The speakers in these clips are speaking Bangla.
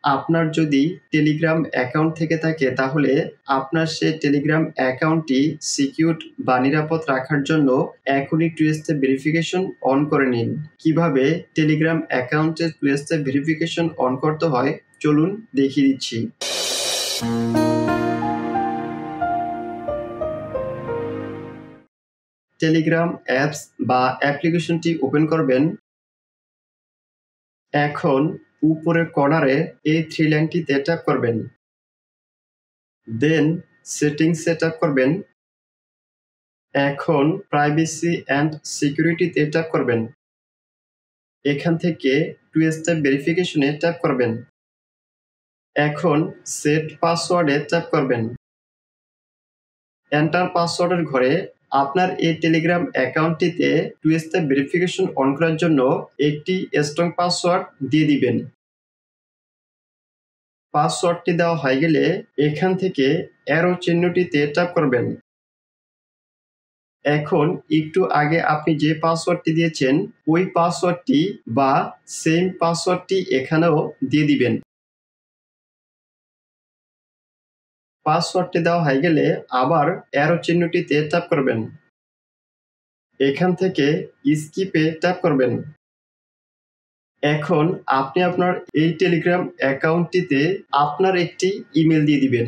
আপনার যদি টেলিগ্রাম অ্যাকাউন্ট থেকে থাকে তাহলে আপনার সেই টেলিগ্রাম অ্যাকাউন্টটি সিকিউরড বা নিরাপদ রাখার জন্য এখনই 2 স্টেপ ভেরিফিকেশন অন করে নিন। কিভাবে টেলিগ্রাম অ্যাকাউন্টে 2 স্টেপ ভেরিফিকেশন অন করতে হয় চলুন দেখিয়ে দিচ্ছি। টেলিগ্রাম অ্যাপস বা অ্যাপ্লিকেশনটি ওপেন করবেন। এখন উপরের কর্নারে এই 3 লাইনটিতে ট্যাপ করবেন। দেন সেটিংসে ট্যাপ করবেন। এখন প্রাইভেসি অ্যান্ড সিকিউরিটিতে ট্যাপ করবেন। এখান থেকে 2 স্টেপ ভেরিফিকেশনে ট্যাপ করবেন। এখন সেট পাসওয়ার্ডে ট্যাপ করবেন। এন্টার পাসওয়ার্ডের ঘরে আপনার এই টেলিগ্রাম অ্যাকাউন্টটিতে 2 স্টেপ ভেরিফিকেশন অন করার জন্য একটি স্ট্রং পাসওয়ার্ড দিয়ে দিবেন। পাসওয়ার্ডটি দেওয়া হয়ে গেলে এখান থেকে অ্যারো চিহ্নটিতে ট্যাপ করবেন। এখন একটু আগে আপনি যে পাসওয়ার্ডটি দিয়েছেন ওই পাসওয়ার্ডটি বা সেম পাসওয়ার্ডটি এখানেও দিয়ে দিবেন। পাসওয়ার্ডটি দেওয়া হয়ে গেলে আবার অ্যারো চিহ্নটিতে ট্যাপ করবেন। এখান থেকে স্কিপে ট্যাপ করবেন। এখন আপনি আপনার এই টেলিগ্রাম অ্যাকাউন্টটিতে আপনার একটি ইমেল দিয়ে দিবেন।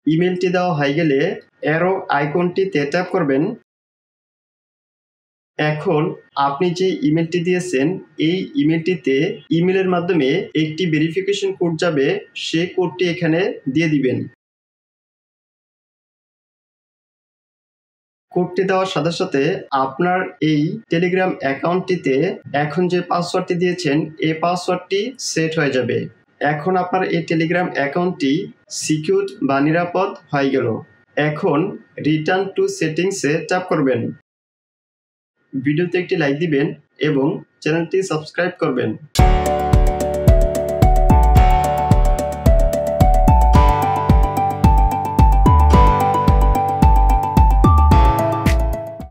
ইমেলটি দেওয়া হয়ে গেলে অ্যারো আইকনটিতে ট্যাপ করবেন। এখন আপনি যে ইমেলটি দিয়েছেন এই ইমেলটিতে ইমেলের মাধ্যমে একটি ভেরিফিকেশন কোড যাবে, সেই কোডটি এখানে দিয়ে দিবেন। কোডটি দেওয়ার সাথে সাথে আপনার এই টেলিগ্রাম অ্যাকাউন্টটিতে এখন যে পাসওয়ার্ডটি দিয়েছেন এই পাসওয়ার্ডটি সেট হয়ে যাবে। এখন আপনার এই টেলিগ্রাম অ্যাকাউন্টটি সিকিউরড বা নিরাপদ হয়ে গেল। এখন রিটার্ন টু সেটিংসে ট্যাপ করবেন। ভিডিওতে একটি লাইক দিবেন এবং চ্যানেলটি সাবস্ক্রাইব করবেন।